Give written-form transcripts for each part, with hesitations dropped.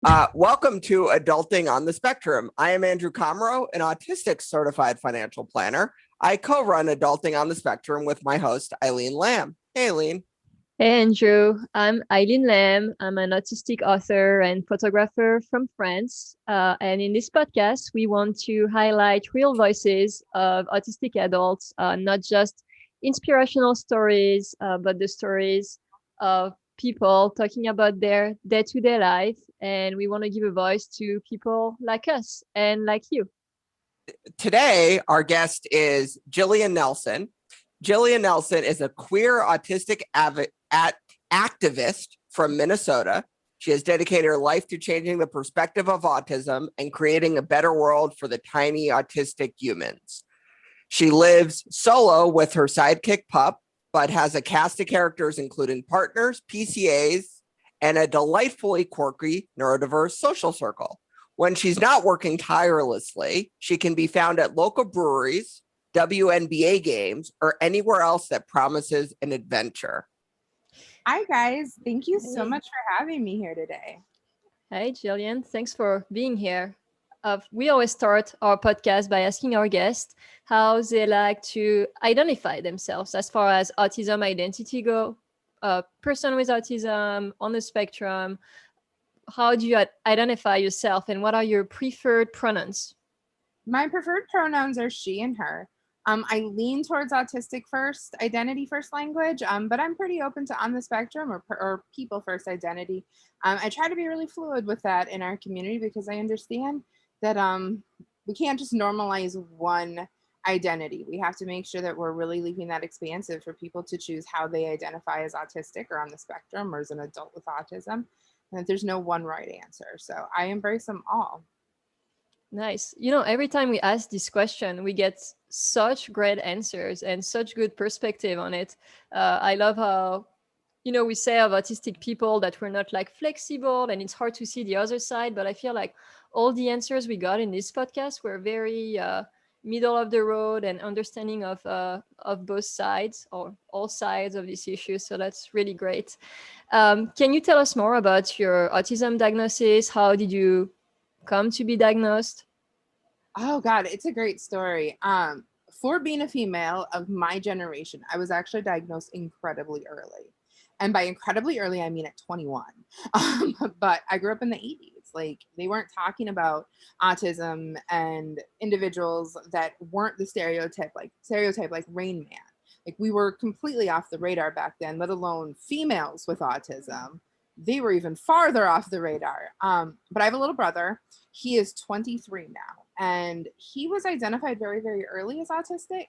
Welcome to Adulting on the Spectrum. I am Andrew Komarow, an autistic certified financial planner. I co-run Adulting on the Spectrum with my host, Eileen Lamb. Hey, Eileen. Hey Andrew, I'm Eileen Lamb. I'm an autistic author and photographer from France. And in this podcast, we want to highlight real voices of autistic adults, not just inspirational stories, but the stories of people talking about their day-to-day life. And we want to give a voice to people like us and like you. Today, our guest is Jillian Nelson. Jillian Nelson is a queer autistic activist from Minnesota. She has dedicated her life to changing the perspective of autism and creating a better world for the tiny autistic humans. She lives solo with her sidekick pup, but has a cast of characters including partners, PCAs, and a delightfully quirky neurodiverse social circle. When she's not working tirelessly, she can be found at local breweries, WNBA games, or anywhere else that promises an adventure. Hi, guys. Thank you so much for having me here today. Hey, Jillian. Thanks for being here. We always start our podcast by asking our guests how they like to identify themselves as far as autism identity go. Person with autism on the spectrum. How do you identify yourself, and what are your preferred pronouns? My preferred pronouns are she and her. I lean towards autistic first, identity first language, but I'm pretty open to on the spectrum or people first identity. I try to be really fluid with that in our community because I understand that we can't just normalize one identity. We have to make sure that we're really leaving that expansive for people to choose how they identify as autistic or on the spectrum or as an adult with autism. And that there's no one right answer. So I embrace them all. Nice. You know, every time we ask this question, we get such great answers and such good perspective on it. I love how, we say of autistic people that we're not like flexible and it's hard to see the other side. But I feel like all the answers we got in this podcast were very middle of the road and understanding of both sides or all sides of this issue. So that's really great. Can you tell us more about your autism diagnosis? How did you come to be diagnosed? Oh God, it's a great story. For being a female of my generation, I was actually diagnosed incredibly early. And by incredibly early, I mean at 21. But I grew up in the 80s. Like they weren't talking about autism and individuals that weren't the stereotype like Rain Man. Like we were completely off the radar back then, let alone females with autism. They were even farther off the radar. But I have a little brother. He is 23 now, and he was identified very, very early as autistic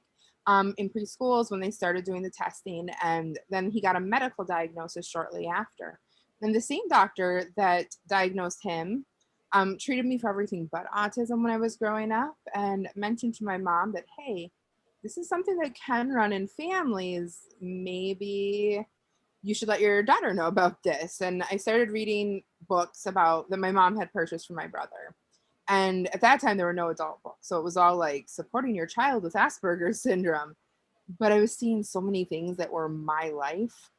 in preschools when they started doing the testing, and then he got a medical diagnosis shortly after. And the same doctor that diagnosed him treated me for everything but autism when I was growing up, and mentioned to my mom that, hey, this is something that can run in families. Maybe you should let your daughter know about this. And I started reading books about that my mom had purchased for my brother. And at that time, there were no adult books. So it was all like supporting your child with Asperger's syndrome. But I was seeing so many things that were my life.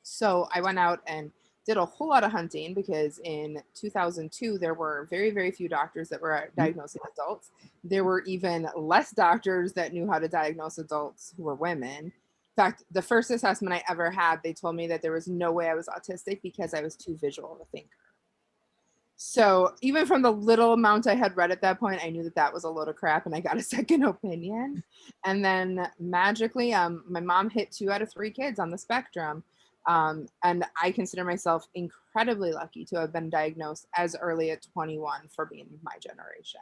So I went out and did a whole lot of hunting because in 2002, there were very, very few doctors that were diagnosing adults. There were even less doctors that knew how to diagnose adults who were women. In fact, the first assessment I ever had, they told me that there was no way I was autistic because I was too visual of a thinker. So even from the little amount I had read at that point, I knew that that was a load of crap and I got a second opinion. And then magically, my mom hit 2 out of 3 kids on the spectrum. And I consider myself incredibly lucky to have been diagnosed as early at 21 for being my generation.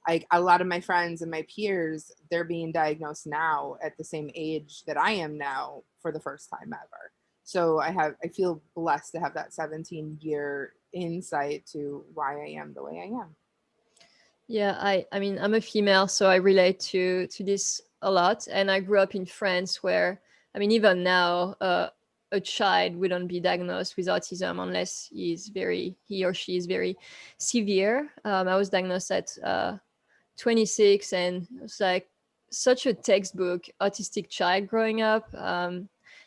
Like a lot of my friends and my peers, they're being diagnosed now at the same age that I am now for the first time ever. So I feel blessed to have that 17-year insight to why I am the way I am. Yeah, I mean, I'm a female, so I relate to this a lot. And I grew up in France where, I mean, even now, a child wouldn't be diagnosed with autism unless he or she is very severe. I was diagnosed at 26, and it's like such a textbook autistic child growing up.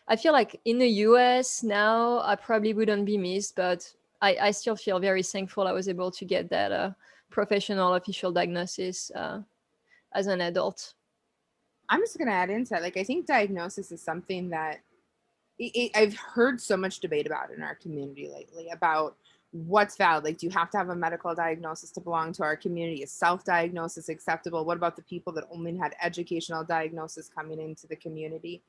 I feel like in the US now, I probably wouldn't be missed, but I still feel very thankful I was able to get that professional official diagnosis as an adult. I'm just going to add into that. Like, I think diagnosis is something that I've heard so much debate about in our community lately about what's valid. Like, do you have to have a medical diagnosis to belong to our community? Is self-diagnosis acceptable? What about the people that only had educational diagnosis coming into the community?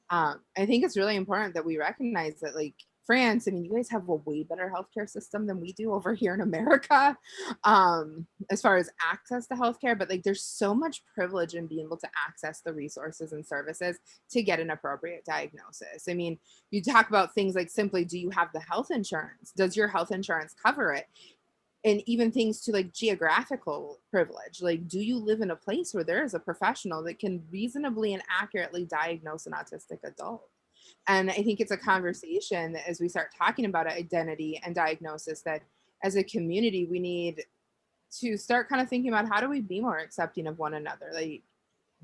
I think it's really important that we recognize that, like, France, I mean, you guys have a way better healthcare system than we do over here in America, as far as access to healthcare. But like, there's so much privilege in being able to access the resources and services to get an appropriate diagnosis. I mean, you talk about things like simply, do you have the health insurance? Does your health insurance cover it? And even things to like geographical privilege. Like, do you live in a place where there is a professional that can reasonably and accurately diagnose an autistic adult? And I think it's a conversation that as we start talking about identity and diagnosis, that as a community, we need to start kind of thinking about, how do we be more accepting of one another? Like,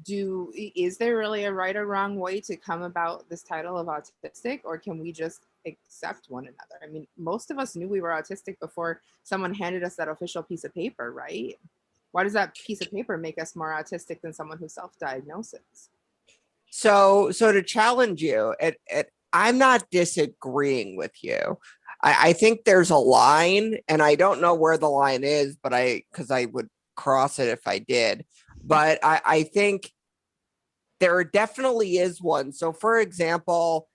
is there really a right or wrong way to come about this title of autistic, or can we just accept one another? I mean, most of us knew we were autistic before someone handed us that official piece of paper, right? Why does that piece of paper make us more autistic than someone who self-diagnoses? So to challenge you, I'm not disagreeing with you. I think there's a line, and I don't know where the line is, but because I would cross it if I did. But I think there definitely is one. So for example,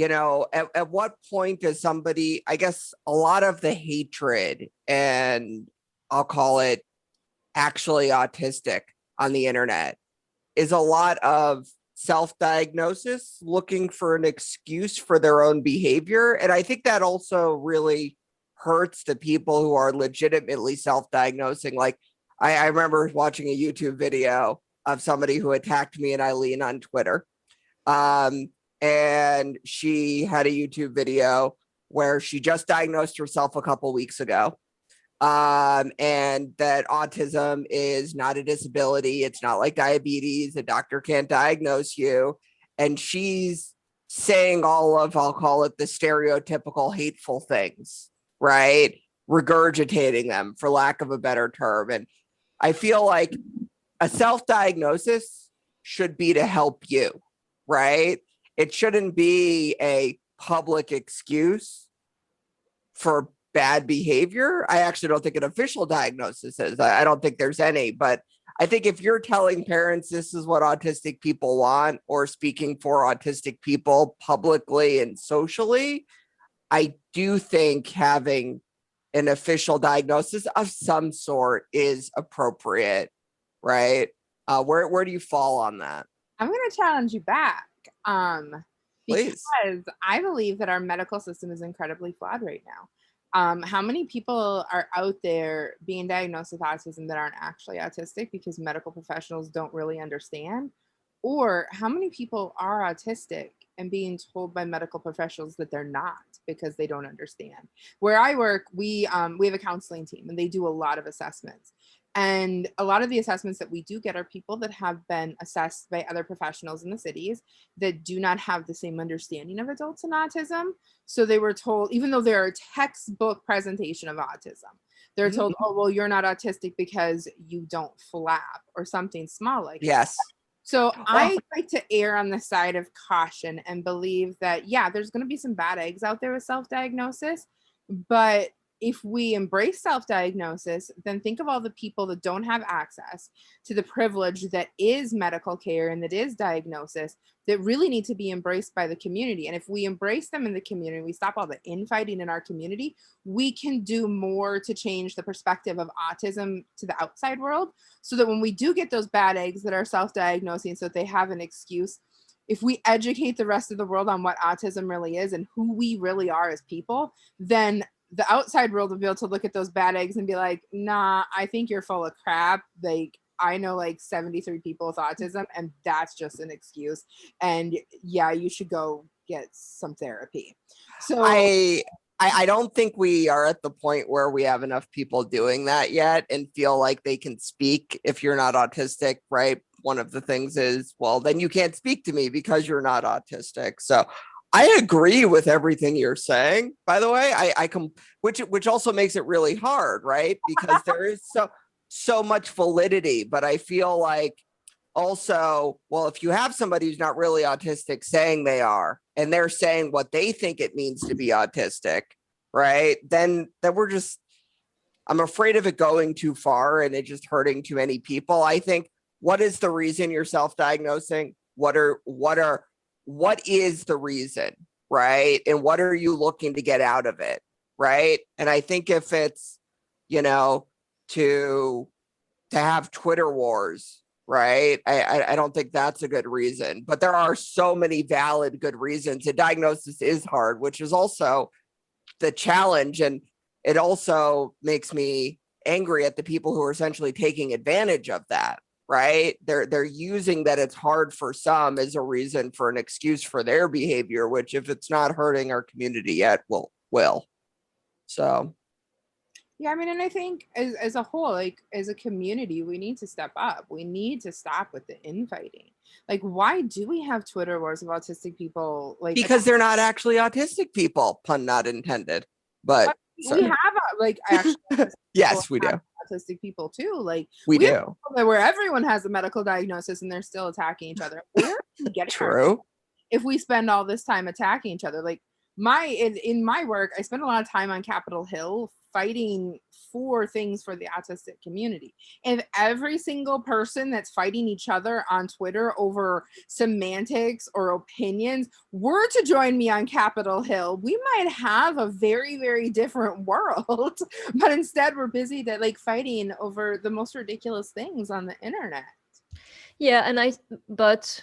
at what point does somebody, I guess a lot of the hatred, and I'll call it actually autistic on the internet, is a lot of self-diagnosis, looking for an excuse for their own behavior. And I think that also really hurts the people who are legitimately self-diagnosing. Like, I remember watching a YouTube video of somebody who attacked me and Eileen on Twitter. And she had a YouTube video where she just diagnosed herself a couple weeks ago. And that autism is not a disability. It's not like diabetes. A doctor can't diagnose you. And she's saying all of, I'll call it the stereotypical hateful things, right? Regurgitating them, for lack of a better term. And I feel like a self-diagnosis should be to help you, right? It shouldn't be a public excuse for bad behavior. I actually don't think an official diagnosis is. I don't think there's any, but I think if you're telling parents this is what autistic people want, or speaking for autistic people publicly and socially, I do think having an official diagnosis of some sort is appropriate, right? Where do you fall on that? I'm going to challenge you back. Please. Because I believe that our medical system is incredibly flawed right now. How many people are out there being diagnosed with autism that aren't actually autistic because medical professionals don't really understand? Or how many people are autistic and being told by medical professionals that they're not because they don't understand? Where I work, we have a counseling team, and they do a lot of assessments. And a lot of the assessments that we do get are people that have been assessed by other professionals in the cities that do not have the same understanding of adults and autism. So they were told, even though they're a textbook presentation of autism, they're told, oh, well, you're not autistic because you don't flap, or something small like yes. that. So I like to err on the side of caution and believe that, yeah, there's going to be some bad eggs out there with self-diagnosis, but if we embrace self-diagnosis, then think of all the people that don't have access to the privilege that is medical care and that is diagnosis, that really need to be embraced by the community. And if we embrace them in the community, we stop all the infighting in our community, we can do more to change the perspective of autism to the outside world, so that when we do get those bad eggs that are self-diagnosing so that they have an excuse, if we educate the rest of the world on what autism really is and who we really are as people, then the outside world will be able to look at those bad eggs and be like, nah, I think you're full of crap. Like, I know like 73 people with autism, and that's just an excuse. And yeah, you should go get some therapy. So I don't think we are at the point where we have enough people doing that yet and feel like they can speak if you're not autistic, right? One of the things is, well, then you can't speak to me because you're not autistic. So I agree with everything you're saying, by the way. Which also makes it really hard, right? Because there is so much validity, but I feel like also, well, if you have somebody who's not really autistic saying they are, and they're saying what they think it means to be autistic, right? Then I'm afraid of it going too far and it just hurting too many people. I think, what is the reason you're self-diagnosing? What is the reason, right? And what are you looking to get out of it, right? And I think if it's, you know, to have Twitter wars, right? I don't think that's a good reason, but there are so many valid good reasons. A diagnosis is hard, which is also the challenge. And it also makes me angry at the people who are essentially taking advantage of that, right? They're using that it's hard for some as a reason for an excuse for their behavior, which if it's not hurting our community yet, will. So Yeah, I mean, and I think as a whole, like as a community, we need to step up. We need to stop with the infighting. Like, why do we have Twitter wars of autistic people? Like, because they're not actually autistic people, pun not intended. But we have like actually yes, we do. Autistic people too. Like we do. Have where everyone has a medical diagnosis and they're still attacking each other. Where get true? If we spend all this time attacking each other, like in my work, I spend a lot of time on Capitol Hill fighting for things for the autistic community. And every single person that's fighting each other on Twitter over semantics or opinions were to join me on Capitol Hill, we might have a very, very different world. But instead, we're busy fighting over the most ridiculous things on the internet. Yeah, but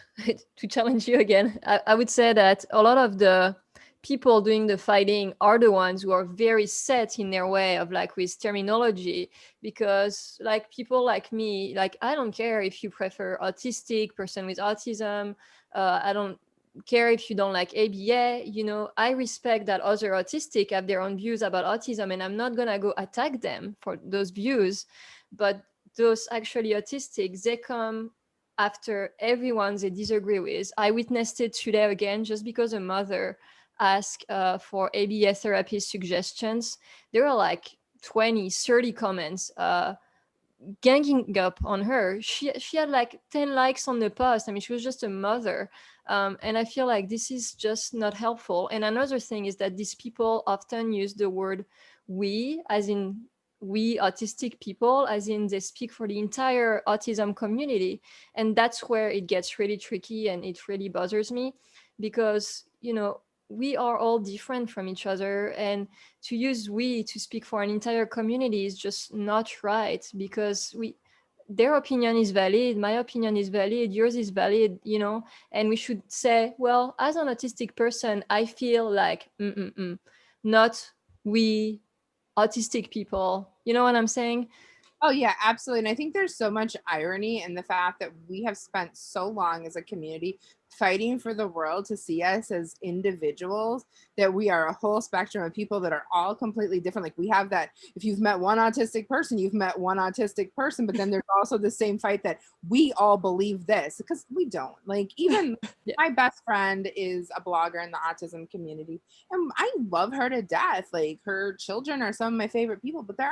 to challenge you again, I would say that a lot of the people doing the fighting are the ones who are very set in their way of with terminology, because people like me, I don't care if you prefer autistic, person with autism, I don't care if you don't like ABA, I respect that other autistic have their own views about autism, and I'm not gonna go attack them for those views. But those actually autistic, they come after everyone they disagree with. I witnessed it today again, just because a mother asked for ABA therapy suggestions. There were 20, 30 comments ganging up on her. She had 10 likes on the post. I mean, she was just a mother. And I feel like this is just not helpful. And another thing is that these people often use the word we, as in we autistic people, as in they speak for the entire autism community. And that's where it gets really tricky and it really bothers me, because, we are all different from each other, and to use we to speak for an entire community is just not right, because their opinion is valid, my opinion is valid, yours is valid, and we should say, well, as an autistic person, I feel like not we autistic people. You know what I'm saying? Oh yeah, absolutely. And I think there's so much irony in the fact that we have spent so long as a community fighting for the world to see us as individuals, that we are a whole spectrum of people that are all completely different. Like we have that, if you've met one autistic person, you've met one autistic person, but then there's also the same fight that we all believe this, because we don't. Even yeah. My best friend is a blogger in the autism community, and I love her to death. Her children are some of my favorite people, but there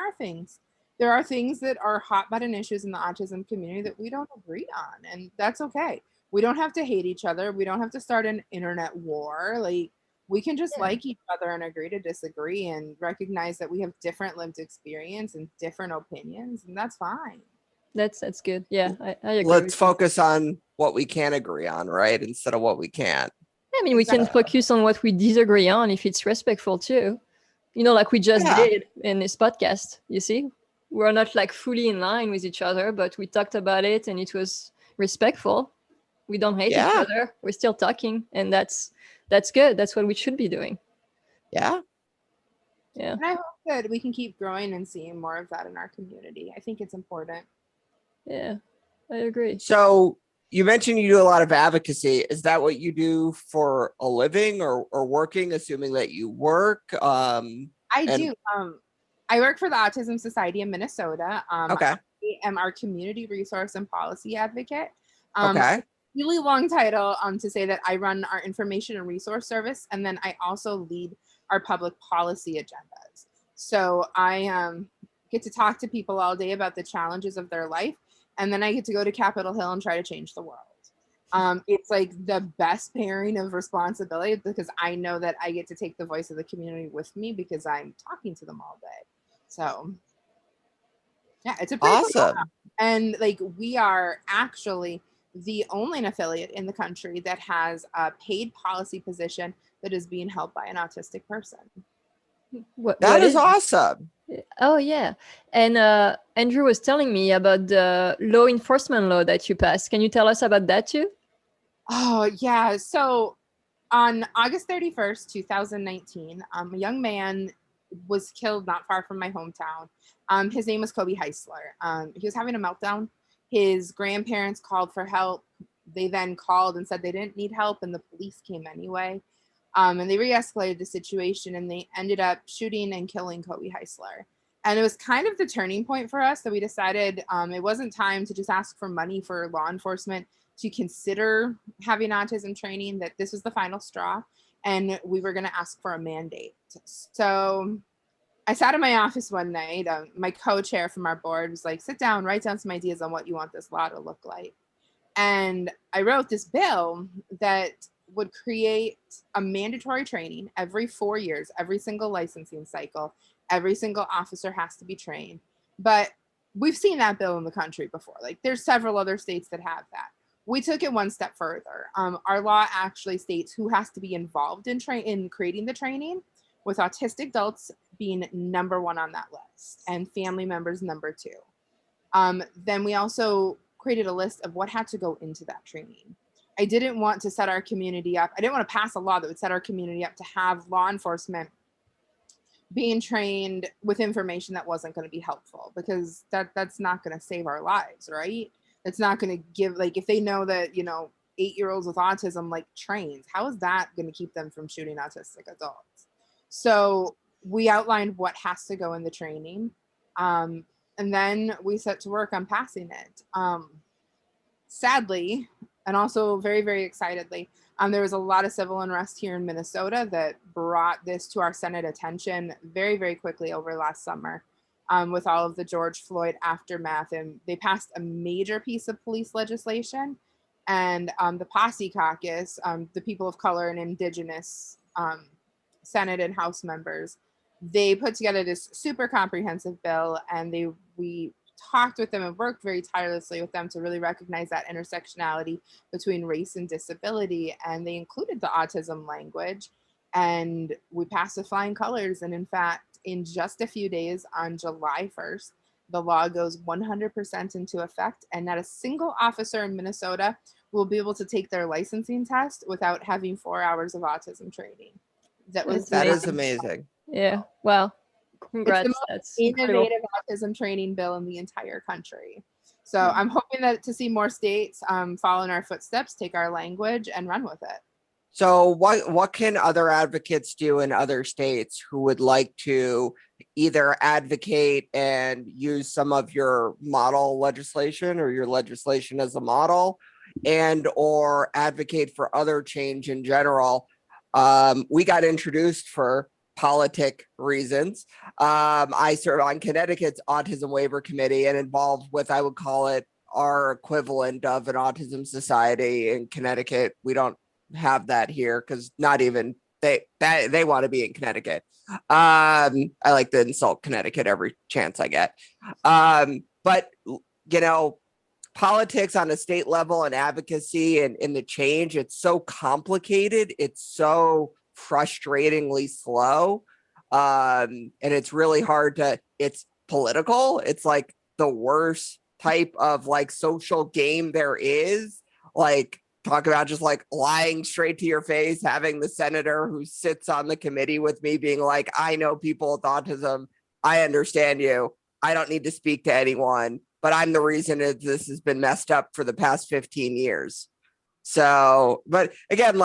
are things that are hot button issues in the autism community that we don't agree on, and that's okay. We don't have to hate each other. We don't have to start an internet war. We can just like each other and agree to disagree, and recognize that we have different lived experience and different opinions, and that's fine. That's good. Yeah, I agree. Let's focus on what we can agree on, right? Instead of what we can't. I mean, we can focus on what we disagree on if it's respectful too. Like we just did in this podcast, you see? We're not fully in line with each other, but we talked about it and it was respectful. We don't hate each other. We're still talking, and that's good. That's what we should be doing. Yeah. And I hope that we can keep growing and seeing more of that in our community. I think it's important. Yeah, I agree. So you mentioned you do a lot of advocacy. Is that what you do for a living or working, assuming that you work? I do. I work for the Autism Society in Minnesota. Okay. I am our community resource and policy advocate. Okay. really long title to say that I run our information and resource service, and then I also lead our public policy agendas. So I get to talk to people all day about the challenges of their life, and then I get to go to Capitol Hill and try to change the world. It's like the best pairing of responsibility because I know that I get to take the voice of the community with me because I'm talking to them all day. So yeah, it's a pretty cool job. Awesome. And like we are actually the only affiliate in the country that has a paid policy position that is being held by an autistic person. That is awesome. Oh yeah. And Andrew was telling me about the law enforcement law that you passed. Can you tell us about that too? Oh yeah. So on August 31st, 2019, a young man was killed not far from my hometown. His name was Kobe Heisler. He was having a meltdown. His grandparents called for help. They then called and said they didn't need help, and the police came anyway. And they re-escalated the situation, and they ended up shooting and killing Kobe Heisler. And it was kind of the turning point for us that we decided it wasn't time to just ask for money for law enforcement to consider having autism training, that this was the final straw, and we were going to ask for a mandate. So I sat in my office one night. My co-chair from our board was like, sit down, write down some ideas on what you want this law to look like. And I wrote this bill that would create a mandatory training every 4 years, every single licensing cycle. Every single officer has to be trained. But we've seen that bill in the country before. Like there's several other states that have that. We took it one step further. Our law actually states who has to be involved in creating the training, with autistic adults being number one on that list and family members number two. Then we also created a list of what had to go into that training. I didn't want to set our community up. I didn't want to pass a law that would set our community up to have law enforcement being trained with information that wasn't going to be helpful, because that's not going to save our lives, right? It's not going to give, like, if they know that, 8-year-olds with autism like trains, how is that going to keep them from shooting autistic adults? So we outlined what has to go in the training, and then we set to work on passing it. Sadly, and also very, very excitedly, there was a lot of civil unrest here in Minnesota that brought this to our Senate attention very, very quickly over last summer, with all of the George Floyd aftermath. And they passed a major piece of police legislation. And the Posse Caucus, the people of color and indigenous Senate and House members, they put together this super comprehensive bill, and we talked with them and worked very tirelessly with them to really recognize that intersectionality between race and disability. And they included the autism language, and we passed with flying colors. And in fact, in just a few days, on July 1st, the law goes 100% into effect, and not a single officer in Minnesota will be able to take their licensing test without having 4 hours of autism training. That is amazing. Yeah. Wow. Congrats. It's the most That's innovative incredible. autism training bill in the entire country. So I'm hoping that to see more states follow in our footsteps, take our language, and run with it. So what can other advocates do in other states who would like to either advocate and use some of your model legislation or your legislation as a model, and or advocate for other change in general? We got introduced for politic reasons. I serve on Connecticut's Autism Waiver Committee and involved with, I would call it, our equivalent of an autism society in Connecticut. We don't have that here because not even they want to be in Connecticut. I like to insult Connecticut every chance I get. But politics on a state level and advocacy and in the change, it's so complicated. It's so frustratingly slow. And it's really hard it's political. It's like the worst type of like social game there is. Like, talk about just like lying straight to your face, having the senator who sits on the committee with me being like, I know people with autism. I understand you. I don't need to speak to anyone, but I'm the reason that this has been messed up for the past 15 years. So, but again,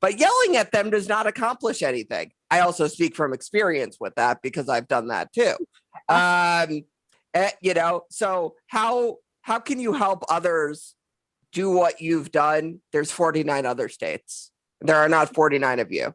but yelling at them does not accomplish anything. I also speak from experience with that because I've done that too. So how can you help others do what you've done, there's 49 other states. There are not 49 of you.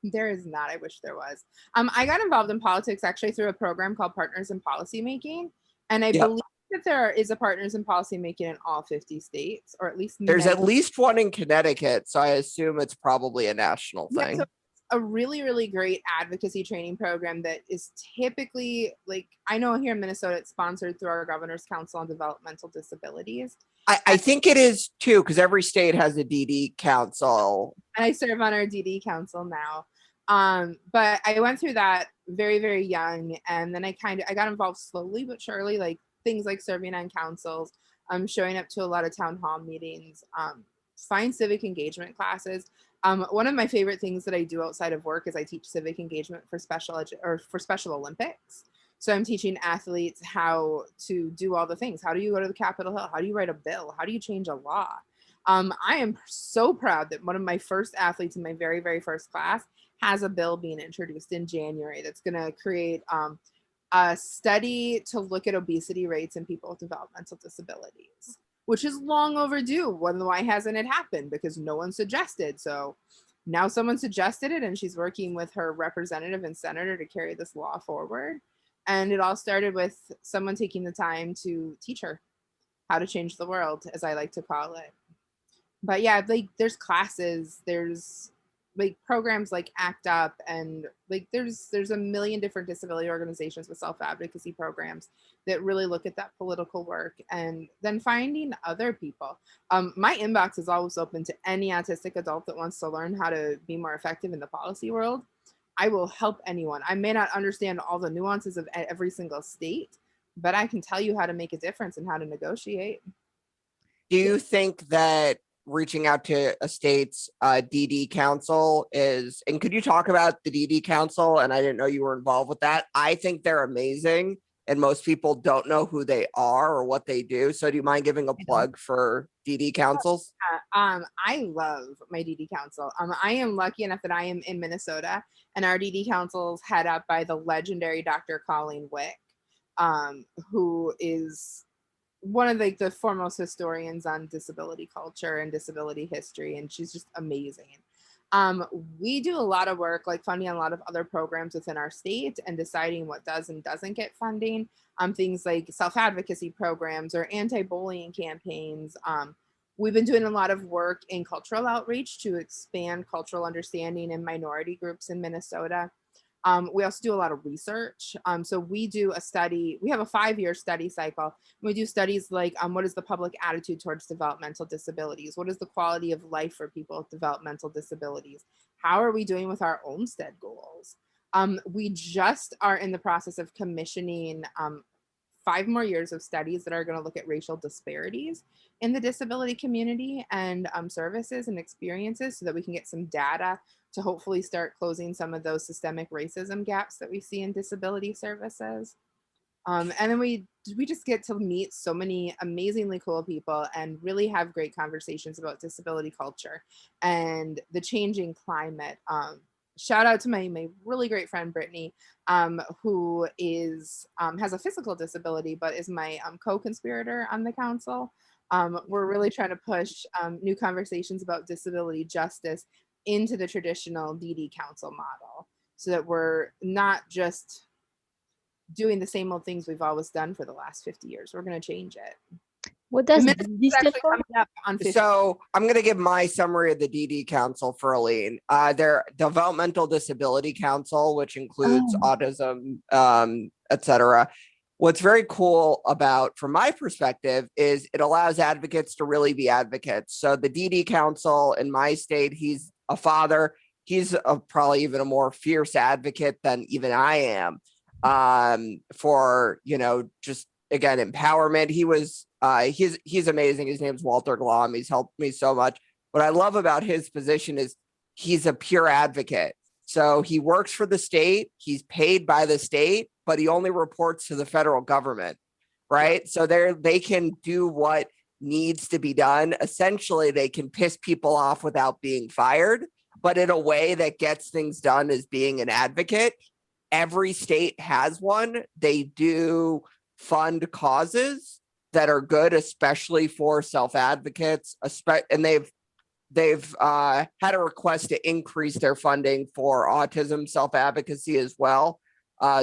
There is not, I wish there was. I got involved in politics actually through a program called Partners in Policymaking. And I believe that there is a Partners in Policymaking in all 50 states, or at least there's many. at least one in Connecticut. So I assume it's probably a national thing. So a really, really great advocacy training program that is typically, like, I know here in Minnesota, it's sponsored through our Governor's Council on Developmental Disabilities. I think it is too, because every state has a DD council. And I serve on our DD council now. But I went through that very, very young. And then I got involved slowly but surely, like things like serving on councils, showing up to a lot of town hall meetings, find civic engagement classes. One of my favorite things that I do outside of work is I teach civic engagement for Special Olympics. So I'm teaching athletes how to do all the things. How do you go to the Capitol Hill? How do you write a bill? How do you change a law? I am so proud that one of my first athletes in my very, very first class has a bill being introduced in January that's going to create a study to look at obesity rates in people with developmental disabilities, which is long overdue. Why hasn't it happened? Because no one suggested. So now someone suggested it, and she's working with her representative and senator to carry this law forward. And it all started with someone taking the time to teach her how to change the world, as I like to call it. But yeah, like there's classes, there's like programs like ACT UP, and like there's a million different disability organizations with self-advocacy programs that really look at that political work, and then finding other people. My inbox is always open to any autistic adult that wants to learn how to be more effective in the policy world. I will help anyone. I may not understand all the nuances of every single state, but I can tell you how to make a difference and how to negotiate. Do you think that reaching out to a state's DD council is, and could you talk about the DD council? And I didn't know you were involved with that. I think they're amazing, and most people don't know who they are or what they do. So do you mind giving a plug for DD councils? I love my DD council. I am lucky enough that I am in Minnesota, and our DD council is head up by the legendary Dr. Colleen Wick, who is one of the foremost historians on disability culture and disability history, and she's just amazing. We do a lot of work, like funding a lot of other programs within our state and deciding what does and doesn't get funding. Things like self-advocacy programs or anti-bullying campaigns. We've been doing a lot of work in cultural outreach to expand cultural understanding in minority groups in Minnesota. We also do a lot of research. So we do a study, we have a 5-year study cycle. We do studies like what is the public attitude towards developmental disabilities? What is the quality of life for people with developmental disabilities? How are we doing with our Olmsted goals? We just are in the process of commissioning 5 more years of studies that are going to look at racial disparities in the disability community and services and experiences, so that we can get some data to hopefully start closing some of those systemic racism gaps that we see in disability services. And then we just get to meet so many amazingly cool people and really have great conversations about disability culture and the changing climate. Shout out to my really great friend Brittany, who is has a physical disability but is my co-conspirator on the council. We're really trying to push new conversations about disability justice into the traditional DD council model, so that we're not just doing the same old things we've always done for the last 50 years. We're going to change it. What does DD stand for? So I'm going to give my summary of the DD Council for Eileen. Their Developmental Disability Council, which includes autism, etc. What's very cool about, from my perspective, is it allows advocates to really be advocates. So the DD Council in my state, he's a father. He's probably even a more fierce advocate than even I am for, just, again, empowerment. He's amazing. His name's Walter Glom. He's helped me so much. What I love about his position is he's a pure advocate. So he works for the state. He's paid by the state, but he only reports to the federal government, right? So they can do what needs to be done. Essentially, they can piss people off without being fired, but in a way that gets things done as being an advocate. Every state has one. They do fund causes. that are good, especially for self-advocates, and they've had a request to increase their funding for autism self-advocacy as well.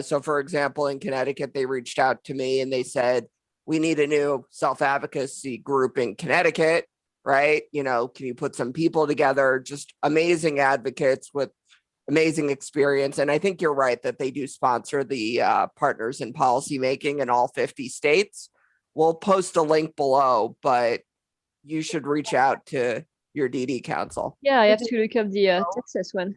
So for example, in Connecticut, they reached out to me and they said, we need a new self-advocacy group in Connecticut, right? You know, can you put some people together? Just amazing advocates with amazing experience. And I think you're right that they do sponsor the partners in policymaking in all 50 states. We'll post a link below, but you should reach out to your DD council. Yeah, I have to look up the Texas one.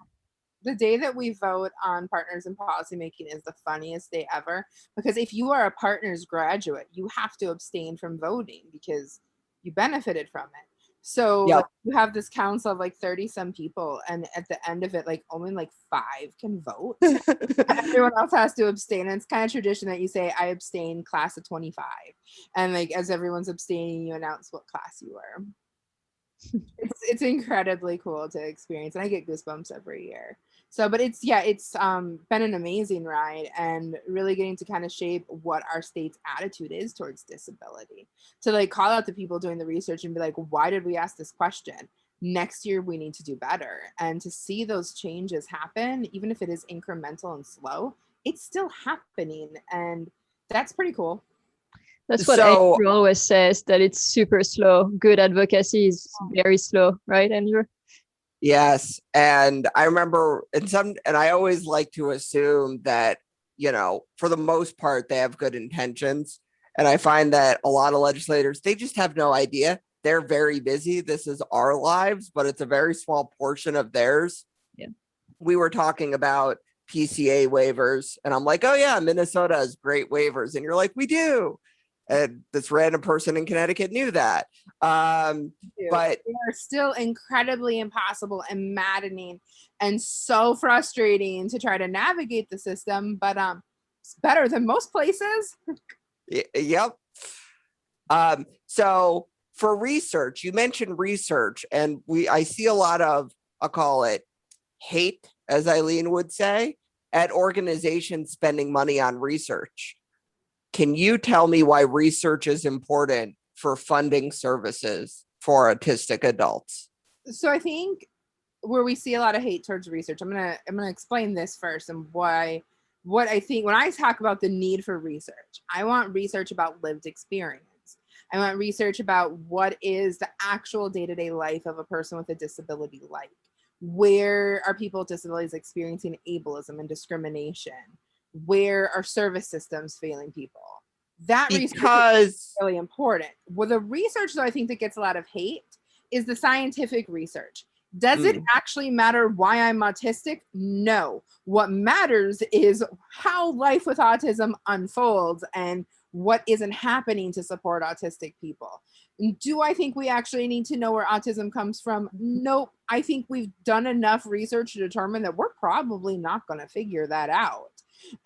The day that we vote on partners in policymaking is the funniest day ever, because if you are a partners graduate, you have to abstain from voting because you benefited from it. So Yep. like, you have this council of like 30 some people, and at the end of it, like only like 5 can vote. Everyone else has to abstain. And it's kind of tradition that you say, I abstain, class of 25. And like as everyone's abstaining, you announce what class you were. It's incredibly cool to experience, and I get goosebumps every year. So, but it's been an amazing ride, and really getting to kind of shape what our state's attitude is towards disability. To like call out the people doing the research and be like, why did we ask this question? Next year we need to do better. And to see those changes happen, even if it is incremental and slow, it's still happening, and that's pretty cool. That's what Andrew always says, that it's super slow. Good advocacy is very slow, right, Andrew? Yes. And I remember and I always like to assume that, you know, for the most part, they have good intentions. And I find that a lot of legislators, they just have no idea. They're very busy. This is our lives, but it's a very small portion of theirs. Yeah. We were talking about PCA waivers, and I'm like, oh yeah, Minnesota has great waivers. And you're like, we do. And this random person in Connecticut knew that. But they are still incredibly impossible and maddening and so frustrating to try to navigate the system. But it's better than most places. Yep. So for research, you mentioned research, and I see a lot of, I'll call it hate, as Eileen would say, at organizations spending money on research. Can you tell me why research is important for funding services for autistic adults? So I think where we see a lot of hate towards research, I'm gonna explain this first, and what I think when I talk about the need for research, I want research about lived experience. I want research about what is the actual day-to-day life of a person with a disability like. Where are people with disabilities experiencing ableism and discrimination? Where are service systems failing people? That research is really important. Well, the research, though, I think that gets a lot of hate is the scientific research. Does it actually matter why I'm autistic? No. What matters is how life with autism unfolds and what isn't happening to support autistic people. Do I think we actually need to know where autism comes from? Nope. I think we've done enough research to determine that we're probably not going to figure that out.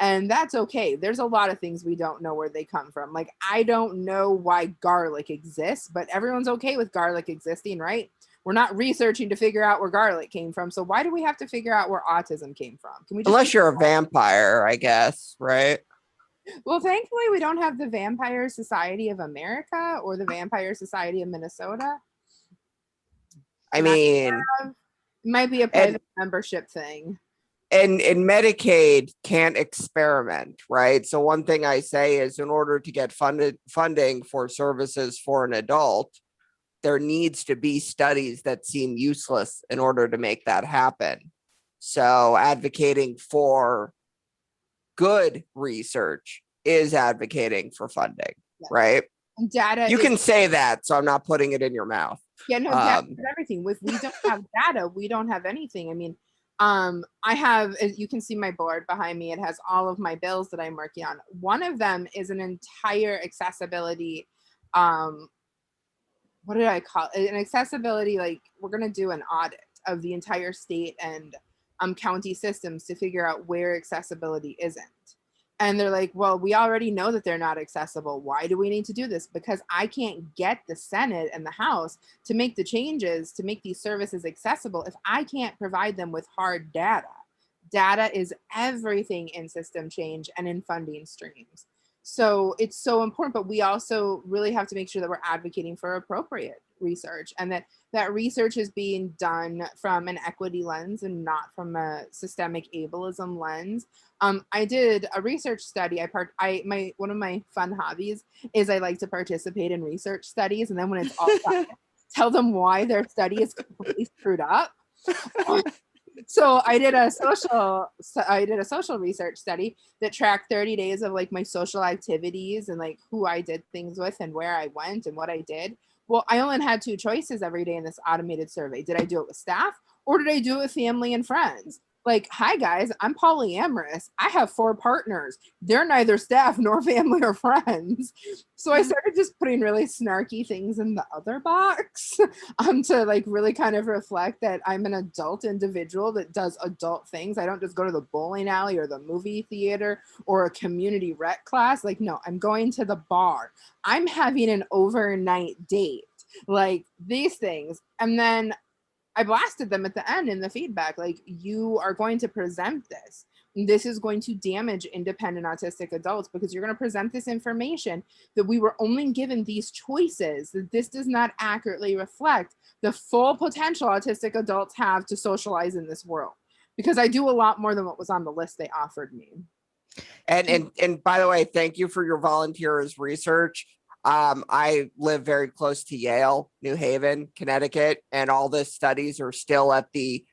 And that's okay. There's a lot of things we don't know where they come from. Like, I don't know why garlic exists, but everyone's okay with garlic existing, right? We're not researching to figure out where garlic came from. So why do we have to figure out where autism came from? Can we just unless you're a vampire, I guess, right? Well, thankfully, we don't have the Vampire Society of America or the Vampire Society of Minnesota. I mean, it might be a private membership thing. And Medicaid can't experiment, right? So one thing I say is, in order to get funding for services for an adult, there needs to be studies that seem useless in order to make that happen. So advocating for good research is advocating for funding, right? And data. You can say that, so I'm not putting it in your mouth. Yeah, no, data is everything. If we don't have data, we don't have anything. I mean, I have, as you can see my board behind me, it has all of my bills that I'm working on. One of them is an entire accessibility, what did I call it? An accessibility, like we're going to do an audit of the entire state and county systems to figure out where accessibility isn't. And they're like, well, we already know that they're not accessible. Why do we need to do this? Because I can't get the Senate and the House to make the changes to make these services accessible if I can't provide them with hard data. Data is everything in system change and in funding streams. So it's so important, but we also really have to make sure that we're advocating for appropriate research, and that research is being done from an equity lens and not from a systemic ableism lens. I did a research study. One of my fun hobbies is I like to participate in research studies, and then when it's all done, tell them why their study is completely screwed up. So I did a social research study that tracked 30 days of like my social activities and like who I did things with and where I went and what I did. Well, I only had two choices every day in this automated survey. Did I do it with staff or did I do it with family and friends? Like, hi guys, I'm polyamorous. I have 4 partners. They're neither staff nor family or friends. So I started just putting really snarky things in the other box to like really kind of reflect that I'm an adult individual that does adult things. I don't just go to the bowling alley or the movie theater or a community rec class. Like, no, I'm going to the bar. I'm having an overnight date. Like these things. And then I blasted them at the end in the feedback, like, you are going to present this. This is going to damage independent autistic adults because you're going to present this information that we were only given these choices, that this does not accurately reflect the full potential autistic adults have to socialize in this world. Because I do a lot more than what was on the list they offered me. And by the way, thank you for your volunteers research. I live very close to Yale, New Haven, Connecticut, and all the studies are still at the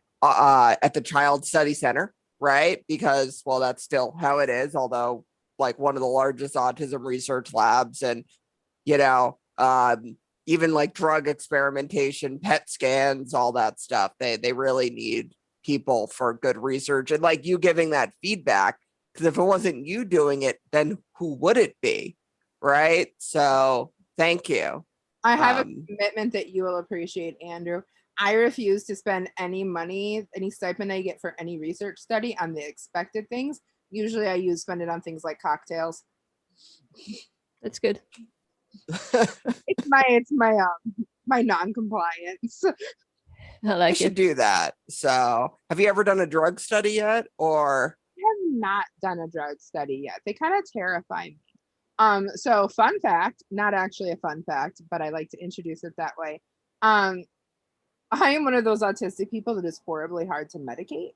Child Study Center, right? Because, well, that's still how it is, although like one of the largest autism research labs, and even like drug experimentation, PET scans, all that stuff. They really need people for good research, and like you giving that feedback, because if it wasn't you doing it, then who would it be? Right. So thank you. I have a commitment that you will appreciate, Andrew. I refuse to spend any money, any stipend I get for any research study on the expected things. Usually I spend it on things like cocktails. That's good. It's my non-compliance. I like I should it. do that. So have you ever done a drug study yet? Or I have not done a drug study yet. They kind of terrify me. So fun fact, not actually a fun fact, but I like to introduce it that way. I am one of those autistic people that is horribly hard to medicate.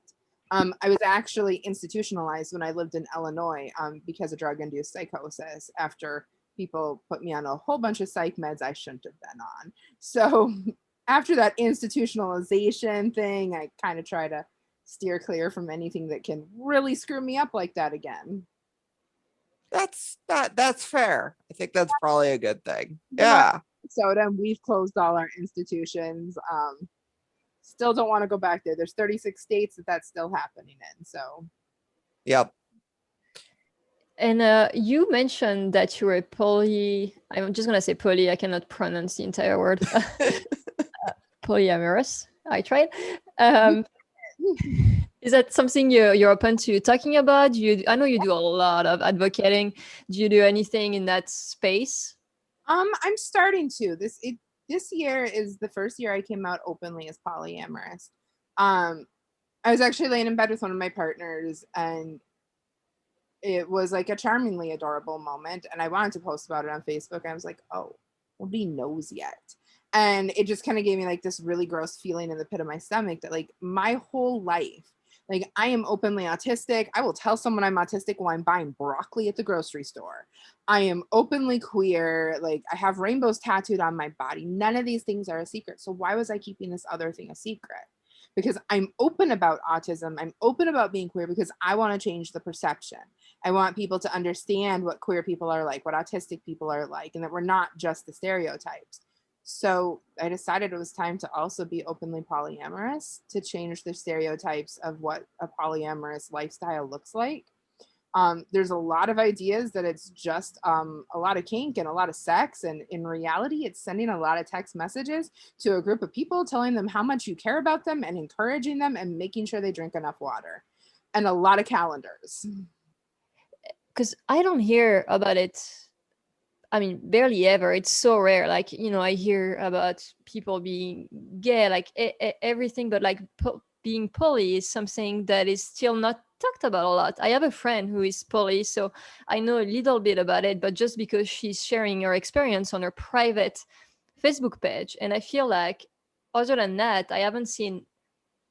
I was actually institutionalized when I lived in Illinois because of drug-induced psychosis after people put me on a whole bunch of psych meds I shouldn't have been on. So after that institutionalization thing, I kind of try to steer clear from anything that can really screw me up like that again. that's fair. I think that's probably a good thing. Yeah. Soda, and we've closed all our institutions. Still don't want to go back there. There's 36 states that's still happening in. So Yep. And you mentioned that you were I'm just gonna say poly. I cannot pronounce the entire word. Polyamorous. I tried. Is that something you're open to talking about? I know you do a lot of advocating. Do you do anything in that space? I'm starting to. This year is the first year I came out openly as polyamorous. I was actually laying in bed with one of my partners, and it was like a charmingly adorable moment. And I wanted to post about it on Facebook. I was like, oh, nobody knows yet. And it just kind of gave me like this really gross feeling in the pit of my stomach that like my whole life, like I am openly autistic. I will tell someone I'm autistic while I'm buying broccoli at the grocery store. I am openly queer. Like I have rainbows tattooed on my body. None of these things are a secret. So why was I keeping this other thing a secret? Because I'm open about autism. I'm open about being queer because I want to change the perception. I want people to understand what queer people are like, what autistic people are like, and that we're not just the stereotypes. So I decided it was time to also be openly polyamorous, to change the stereotypes of what a polyamorous lifestyle looks like. There's a lot of ideas that it's just a lot of kink and a lot of sex. And in reality, it's sending a lot of text messages to a group of people, telling them how much you care about them and encouraging them and making sure they drink enough water, and a lot of calendars. Because I don't hear about it. I mean, barely ever. It's so rare. Like, I hear about people being gay, like everything, but like being poly is something that is still not talked about a lot. I have a friend who is poly, so I know a little bit about it, but just because she's sharing her experience on her private Facebook page. And I feel like, other than that, I haven't seen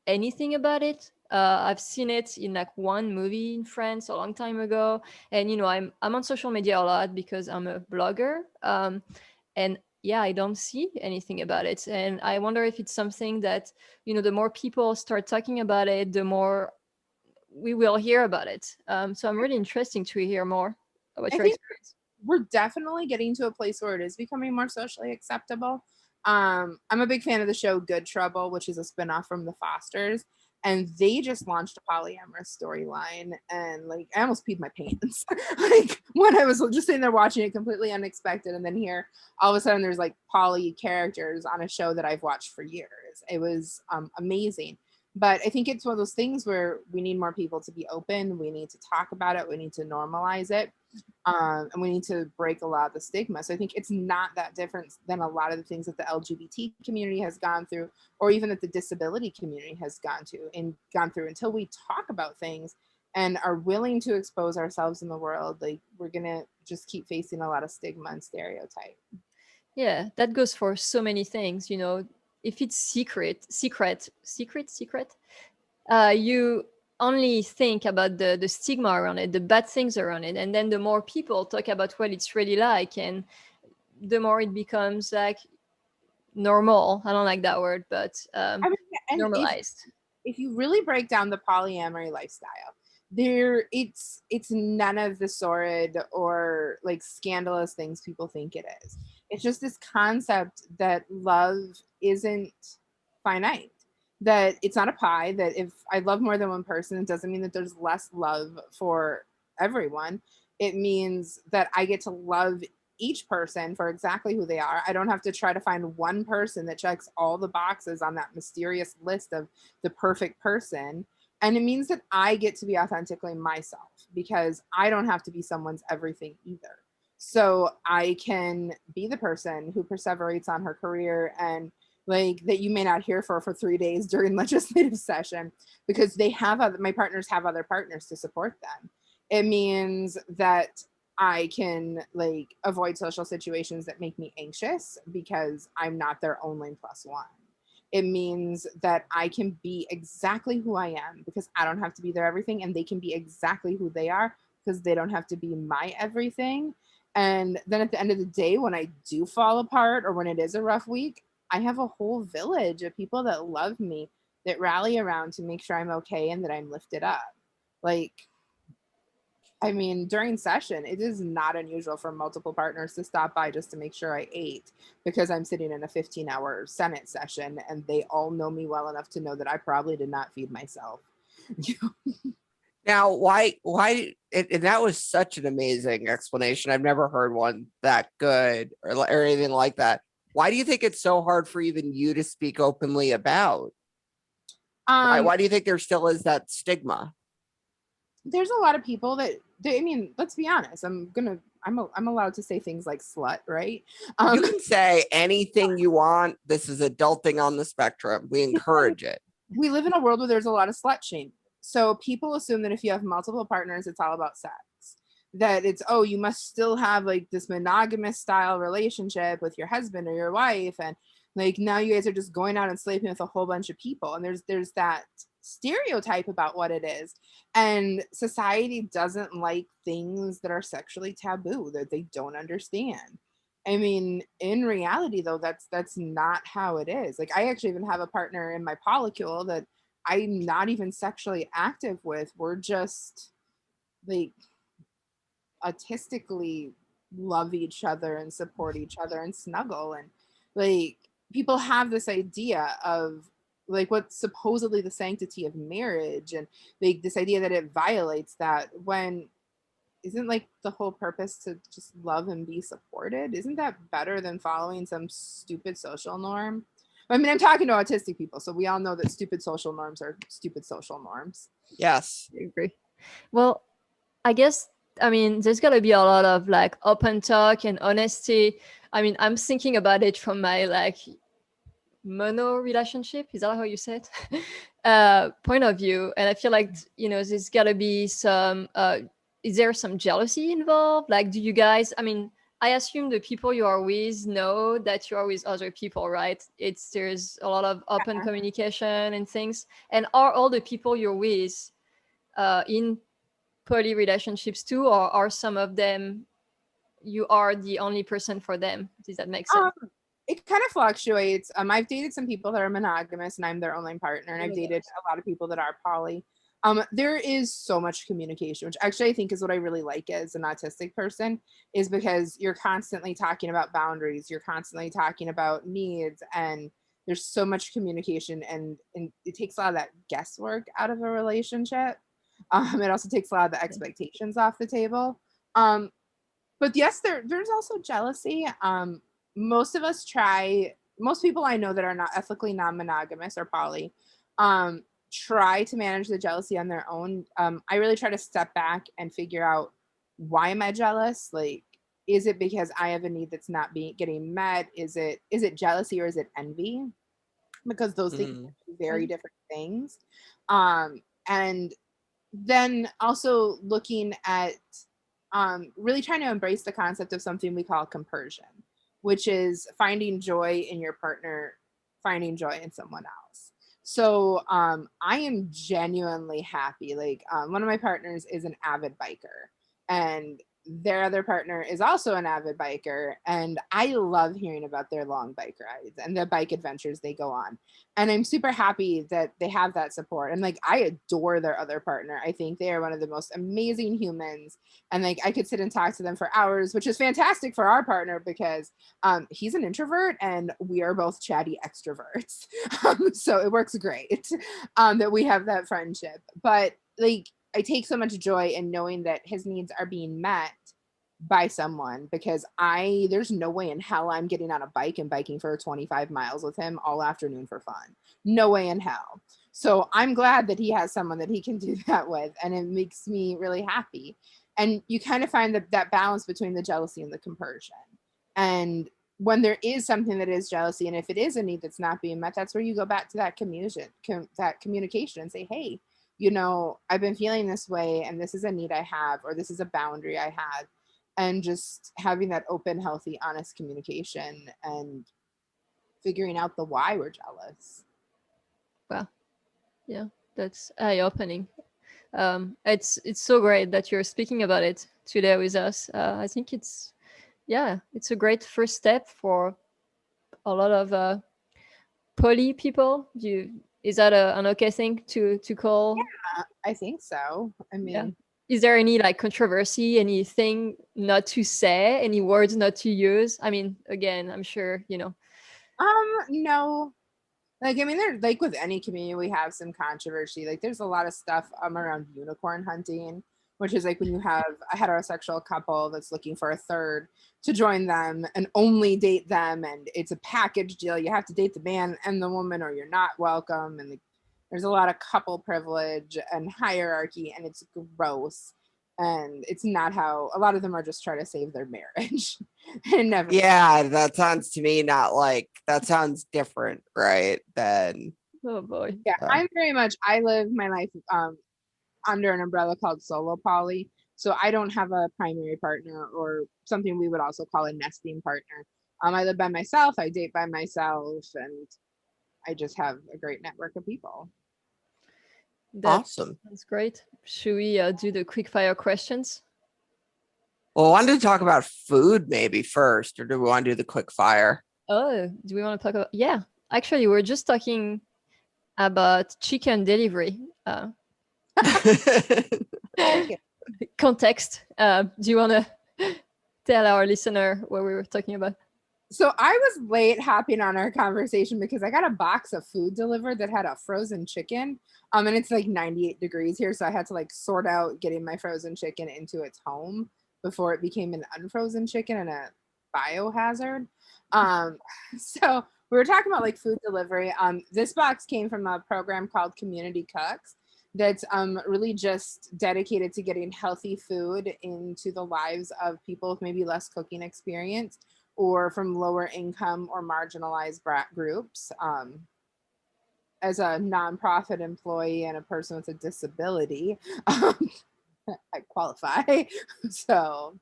anything about it. I've seen it in like one movie in France a long time ago, and I'm on social media a lot because I'm a blogger, and yeah, I don't see anything about it, and I wonder if it's something that the more people start talking about it, the more we will hear about it. So I'm really interested to hear more about I your think experience. we're definitely getting to a place where it is becoming more socially acceptable. I'm a big fan of the show Good Trouble, which is a spinoff from The Fosters, and they just launched a polyamorous storyline, and like I almost peed my pants like when I was just sitting there watching it, completely unexpected, and then here all of a sudden there's like poly characters on a show that I've watched for years. It was amazing. But I think it's one of those things where we need more people to be open. We need to talk about it. We need to normalize it. And we need to break a lot of the stigma. So I think it's not that different than a lot of the things that the LGBT community has gone through, or even that the disability community has gone through until we talk about things and are willing to expose ourselves in the world. Like we're gonna just keep facing a lot of stigma and stereotype. Yeah, that goes for so many things. If it's secret, you only think about the stigma around it, the bad things around it, and then the more people talk about what it's really like, and the more it becomes like normal. I don't like that word, but I mean, and normalized. if you really break down the polyamory lifestyle, it's none of the sordid or like scandalous things people think it is. It's just this concept that love isn't finite, that it's not a pie, that if I love more than one person, it doesn't mean that there's less love for everyone. It means that I get to love each person for exactly who they are. I don't have to try to find one person that checks all the boxes on that mysterious list of the perfect person. And it means that I get to be authentically myself because I don't have to be someone's everything either. So I can be the person who perseverates on her career, and like that you may not hear for 3 days during legislative session because my partners have other partners to support them. It means that I can like avoid social situations that make me anxious because I'm not their only plus one. It means that I can be exactly who I am because I don't have to be their everything, and they can be exactly who they are because they don't have to be my everything. And then at the end of the day, when I do fall apart or when it is a rough week, I have a whole village of people that love me, that rally around to make sure I'm okay and that I'm lifted up. Like, I mean, during session, it is not unusual for multiple partners to stop by just to make sure I ate because I'm sitting in a 15-hour Senate session and they all know me well enough to know that I probably did not feed myself. Now, and that was such an amazing explanation. I've never heard one that good or anything like that. Why do you think it's so hard for even you to speak openly about? Why do you think there still is that stigma? There's a lot of people that I mean, let's be honest. I'm allowed to say things like slut, right? You can say anything you want. This is adulting on the spectrum. We encourage it. We live in a world where there's a lot of slut shaming. So people assume that if you have multiple partners, it's all about sex. That it's, oh, you must still have like this monogamous style relationship with your husband or your wife, and like now you guys are just going out and sleeping with a whole bunch of people. And there's that stereotype about what it is. And society doesn't like things that are sexually taboo, that they don't understand. I mean, in reality though, that's not how it is. Like I actually even have a partner in my polycule that I'm not even sexually active with. We're just like autistically love each other and support each other and snuggle. And like people have this idea of like what's supposedly the sanctity of marriage, and like this idea that it violates that, when isn't like the whole purpose to just love and be supported? Isn't that better than following some stupid social norm? I mean, I'm talking to autistic people, so we all know that stupid social norms are stupid social norms. Yes. I agree. Well, I guess, I mean, there's got to be a lot of like open talk and honesty. I mean, I'm thinking about it from my like mono relationship. Is that how you say it? point of view, and I feel like, you know, there's got to be some. Is there some jealousy involved? Like, do you guys? I mean, I assume the people you are with know that you are with other people, right? There's a lot of open communication and things. And are all the people you're with in poly relationships too, or are some of them you are the only person for them? Does that make sense? It kind of fluctuates. I've dated some people that are monogamous and I'm their only partner, and I've dated a lot of people that are poly. There is so much communication, which actually I think is what I really like as an autistic person, is because you're constantly talking about boundaries, you're constantly talking about needs, and there's so much communication, and it takes a lot of that guesswork out of a relationship. It also takes a lot of the expectations off the table. But yes, there's also jealousy. Most people I know that are not ethically non-monogamous or poly, try to manage the jealousy on their own. I really try to step back and figure out, why am I jealous? Like, is it because I have a need that's not getting met? Is it jealousy, or is it envy? Because those things are very different things. And then also looking at really trying to embrace the concept of something we call compersion, which is finding joy in your partner, finding joy in someone else. So I am genuinely happy. Like, one of my partners is an avid biker, and their other partner is also an avid biker, and I love hearing about their long bike rides and the bike adventures they go on. And I'm super happy that they have that support. And like, I adore their other partner. I think they are one of the most amazing humans, and like, I could sit and talk to them for hours, which is fantastic for our partner because he's an introvert and we are both chatty extroverts. So it works great that we have that friendship. But like, I take so much joy in knowing that his needs are being met by someone, because there's no way in hell I'm getting on a bike and biking for 25 miles with him all afternoon for fun. No way in hell. So I'm glad that he has someone that he can do that with, and it makes me really happy. And you kind of find that balance between the jealousy and the compersion. And when there is something that is jealousy, and if it is a need that's not being met, that's where you go back to that communication and say, hey, you know, I've been feeling this way, and this is a need I have, or this is a boundary I have. And just having that open, healthy, honest communication and figuring out the why we're jealous. Well, yeah, that's eye-opening. It's so great that you're speaking about it today with us. I think it's a great first step for a lot of poly people. Is that an okay thing to call? Yeah, I think so. I mean, is there any like controversy, anything not to say, any words not to use? I mean, again, I'm sure, you know. No. Like, I mean, there's like with any community, we have some controversy. Like, there's a lot of stuff around unicorn hunting, which is like when you have a heterosexual couple that's looking for a third to join them and only date them, and it's a package deal. You have to date the man and the woman, or you're not welcome. And there's a lot of couple privilege and hierarchy, and it's gross. And it's not how a lot of them are just trying to save their marriage. And never. Yeah, that sounds to me that sounds different, right? Then Oh boy. Yeah, I live my life under an umbrella called solo poly. So I don't have a primary partner, or something we would also call a nesting partner. I live by myself, I date by myself, and I just have a great network of people. Awesome. That's great. Should we do the quick fire questions? Well, I wanted to talk about food maybe first, or do we want to do the quick fire? Oh, do we want to talk about? Yeah, actually, we're just talking about chicken delivery. Context. Do you want to tell our listener what we were talking about? So I was late hopping on our conversation because I got a box of food delivered that had a frozen chicken. And it's like 98 degrees here. So I had to like sort out getting my frozen chicken into its home before it became an unfrozen chicken and a biohazard. So we were talking about like food delivery. This box came from a program called Community Cooks that's really just dedicated to getting healthy food into the lives of people with maybe less cooking experience, or from lower income or marginalized groups. as a nonprofit employee and a person with a disability, I qualify. So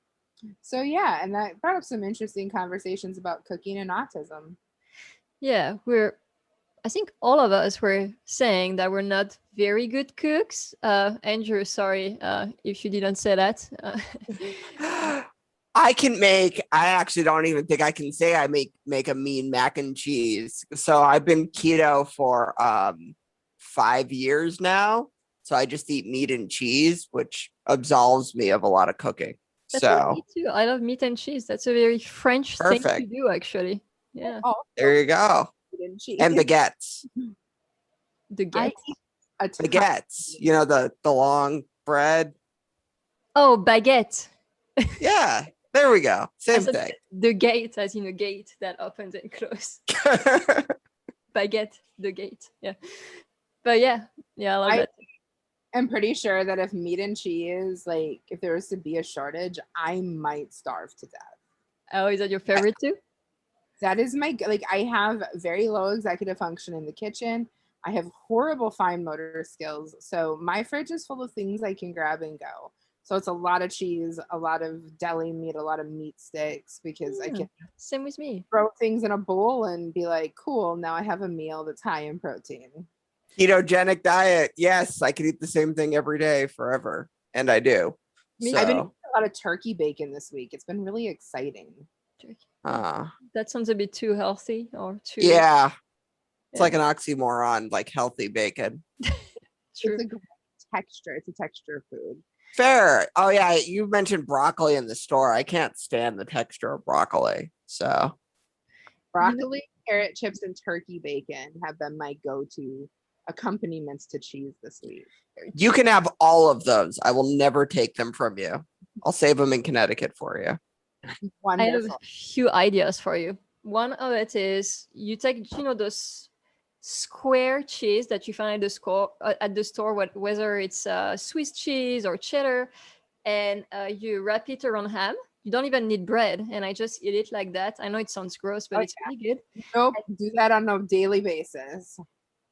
yeah, and that brought up some interesting conversations about cooking and autism. Yeah, I think all of us were saying that we're not very good cooks. Andrew, sorry if you didn't say that. I actually don't even think I can say I make a mean mac and cheese. So I've been keto for 5 years now. So I just eat meat and cheese, which absolves me of a lot of cooking. That's what me So too. I love meat and cheese. That's a very French thing to perfect. do, actually. Yeah. Oh, There you go. and cheese. And baguettes. The I get. eat a ton. Baguettes. You know, the long bread. Oh, baguette. Yeah. There we go. I Same said thing. the gate, as in a gate that opens and closes. Baguette, the gate. Yeah. But yeah, I love that. I'm pretty sure that if meat and cheese, like if there was to be a shortage, I might starve to death. Oh, is that your favorite too? That is like I have very low executive function in the kitchen. I have horrible fine motor skills. So my fridge is full of things I can grab and go. So it's a lot of cheese, a lot of deli meat, a lot of meat sticks because I can Same with me. throw things in a bowl and be like, cool, now I have a meal that's high in protein. Ketogenic diet. Yes, I could eat the same thing every day forever. And I do. I've been eating a lot of turkey bacon this week. It's been really exciting. That sounds a bit too healthy or too. Yeah. It's like an oxymoron, like healthy bacon. True. It's a great texture. It's a texture food. Fair. Oh yeah, you mentioned broccoli in the store. I can't stand the texture of broccoli. So broccoli, carrot chips, and turkey bacon have been my go-to accompaniments to cheese this week. You can have all of those. I will never take them from you. I'll save them in Connecticut for you. Wonderful. I have a few ideas for you. One of it is you take, those square cheese that you find at the store, whether it's Swiss cheese or cheddar, and you wrap it around ham. You don't even need bread, and I just eat it like that. I know it sounds gross, but it's really good. Nope, do that on a daily basis.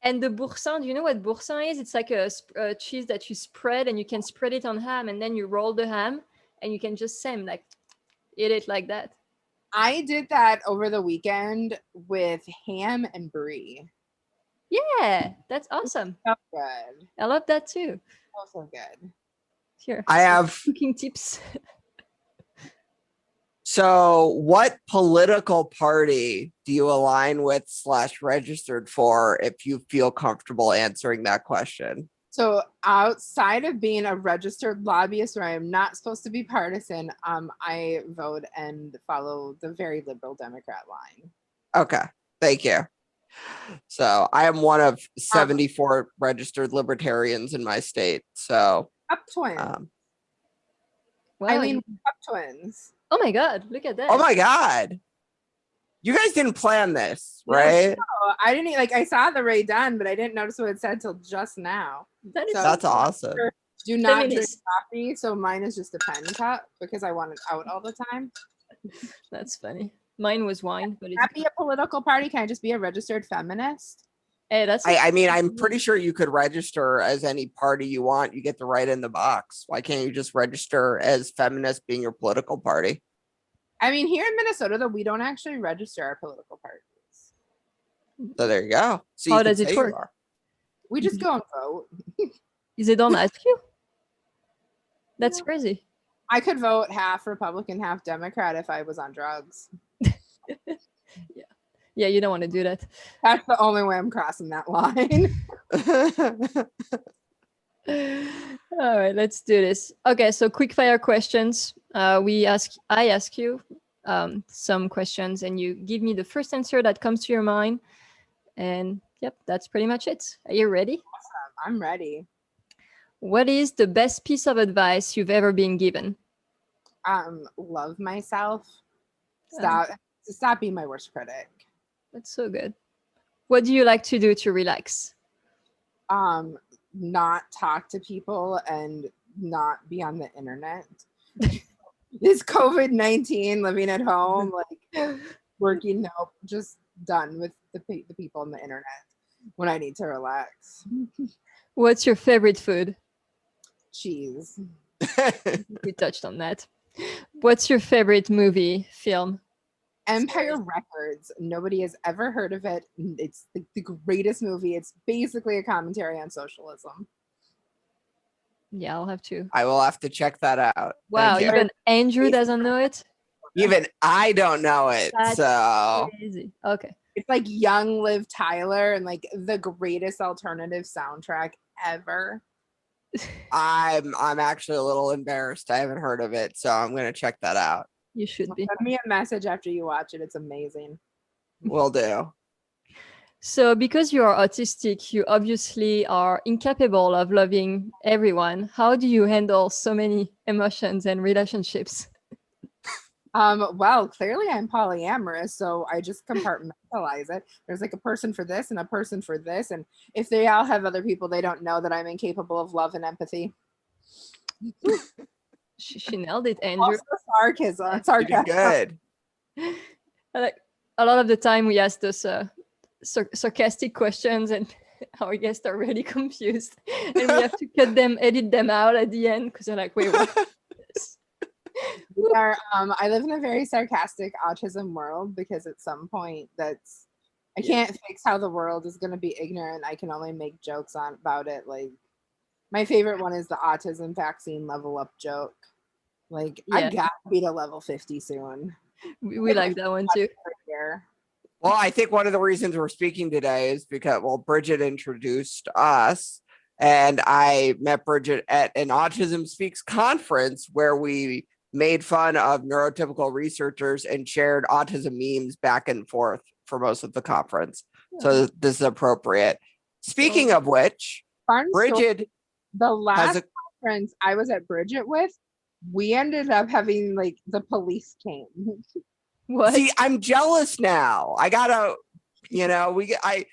And the boursin, do you know what boursin is? It's like a cheese that you spread, and you can spread it on ham, and then you roll the ham, and you can just eat it like that. I did that over the weekend with ham and brie. Yeah, that's awesome. So good. I love that too. Also good. Here, I have cooking tips. So what political party do you align with / registered for if you feel comfortable answering that question? So outside of being a registered lobbyist where I am not supposed to be partisan, I vote and follow the very liberal Democrat line. Okay, thank you. So I am one of 74 registered libertarians in my state. So up twins. Wow. Eileen, up twins. Oh my God, look at that. Oh my God. You guys didn't plan this, right? No, I didn't I saw the Ray done, but I didn't notice what it said till just now. That's awesome. Do not drink coffee, so mine is just a pen cup because I want it out all the time. That's funny. Mine was wine, but Not be a political party. Can I just be a registered feminist? Hey, that's. I mean, I'm pretty sure you could register as any party you want. You get to write in the box. Why can't you just register as feminist being your political party? I mean, here in Minnesota, though, we don't actually register our political parties. So there you go. So how does it work? We just go and vote. Is it don't ask you? That's crazy. I could vote half Republican, half Democrat if I was on drugs. Yeah, you don't want to do that. That's the only way I'm crossing that line. All right, let's do this. Okay, so quick fire questions. I ask you some questions, and you give me the first answer that comes to your mind. And yep, that's pretty much it. Are you ready? Awesome. I'm ready. What is the best piece of advice you've ever been given? Love myself. Stop being my worst critic. That's so good. What do you like to do to relax? Not talk to people and not be on the internet. This COVID-19, living at home, like working, nope, just done with the people on the internet. when I need to relax. What's your favorite food? Cheese. We touched on that. What's your favorite movie, film? Empire Records. Nobody has ever heard of it. It's the greatest movie. It's basically a commentary on socialism. Yeah, I'll have to. I will have to check that out. Wow, Thank you. even Andrew doesn't know it? Even I don't know it. That's So crazy. Okay. It's like young Liv Tyler and like the greatest alternative soundtrack ever. I'm actually a little embarrassed. I haven't heard of it, so I'm gonna check that out. You should be. Send me a message after you watch it. It's amazing. Will do. So, because you are autistic, you obviously are incapable of loving everyone. How do you handle so many emotions and relationships? Well, clearly I'm polyamorous, so I just compartmentalize it. There's like a person for this and a person for this, and if they all have other people, they don't know that I'm incapable of love and empathy. She nailed it, Andrew. Also sarcasm. You did Sarcasm. good. Like, a lot of the time we ask those sarcastic questions and our guests are really confused and we have to edit them out at the end because they're like, wait, what? We are, I live in a very sarcastic autism world because at some point I can't fix how the world is going to be ignorant. I can only make jokes about it. Like my favorite one is the autism vaccine level up joke. Like I got to be to level 50 soon. We like that one too. Well, I think one of the reasons we're speaking today is because, well, Bridget introduced us, and I met Bridget at an Autism Speaks conference where we made fun of neurotypical researchers and shared autism memes back and forth for most of the conference. So this is appropriate. Speaking of which, Bridget, the last conference I was at Bridget with, we ended up having like the police came. What? See, I'm jealous now. I gotta, I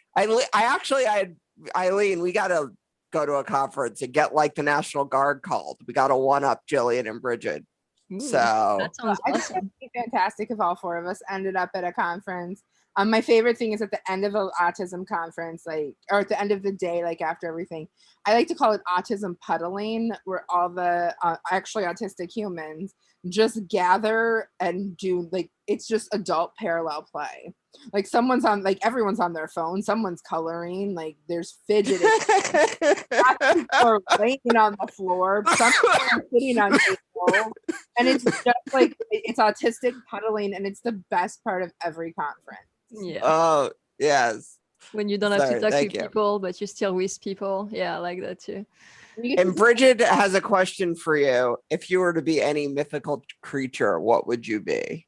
had Eileen, we gotta go to a conference and get like the National Guard called. We gotta one up Jillian and Bridget. Ooh, so that sounds I awesome. think it'd be fantastic if all four of us ended up at a conference. My favorite thing is at the end of an autism conference, or at the end of the day, like after everything, I like to call it autism puddling, where all the actually autistic humans just gather and do it's just adult parallel play. Like everyone's on their phone, someone's coloring, like there's fidgeting, or laying on the floor, some are sitting on tables, and it's just like it's autistic puddling, and it's the best part of every conference. Yeah. Oh, yes. When you don't have to talk to people, but you're still with people. Yeah, I like that too. And Bridget has a question for you. If you were to be any mythical creature, what would you be?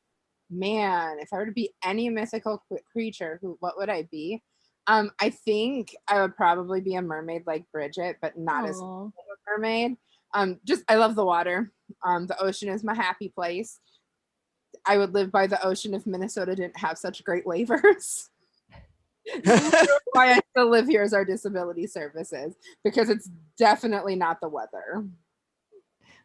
Man, if I were to be any mythical creature, what would I be? I think I would probably be a mermaid like Bridget, but not as a mermaid. I love the water. The ocean is my happy place. I would live by the ocean if Minnesota didn't have such great waivers. Why I still live here is our disability services, because it's definitely not the weather.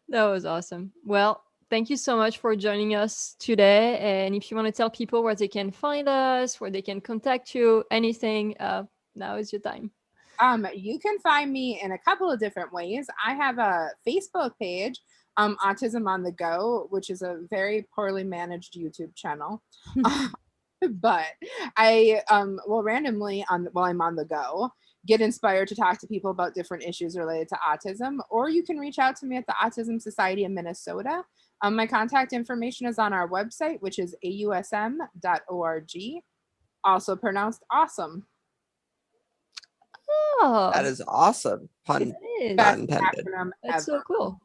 That was awesome. Well, thank you so much for joining us today. And if you want to tell people where they can find us, where they can contact you, anything, now is your time. You can find me in a couple of different ways. I have a Facebook page, Autism on the Go, which is a very poorly managed YouTube channel. But I will randomly, while I'm on the go, get inspired to talk to people about different issues related to autism, or you can reach out to me at the Autism Society of Minnesota. My contact information is on our website, which is ausm.org, also pronounced awesome. Oh, that is awesome. Pun intended. That's so cool.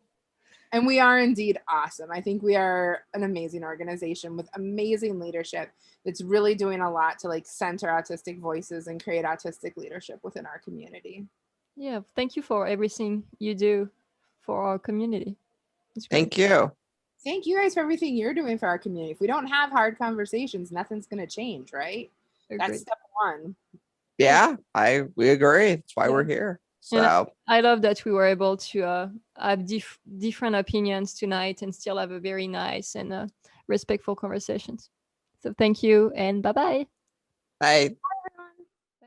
And we are indeed awesome. I think we are an amazing organization with amazing leadership that's really doing a lot to center autistic voices and create autistic leadership within our community. Yeah, thank you for everything you do for our community. Thank you. Thank you guys for everything you're doing for our community. If we don't have hard conversations, nothing's going to change, right? That's step one. Yeah, we agree. That's why we're here. So I love that we were able to have different opinions tonight and still have a very nice and respectful conversations. So thank you and bye-bye. Bye.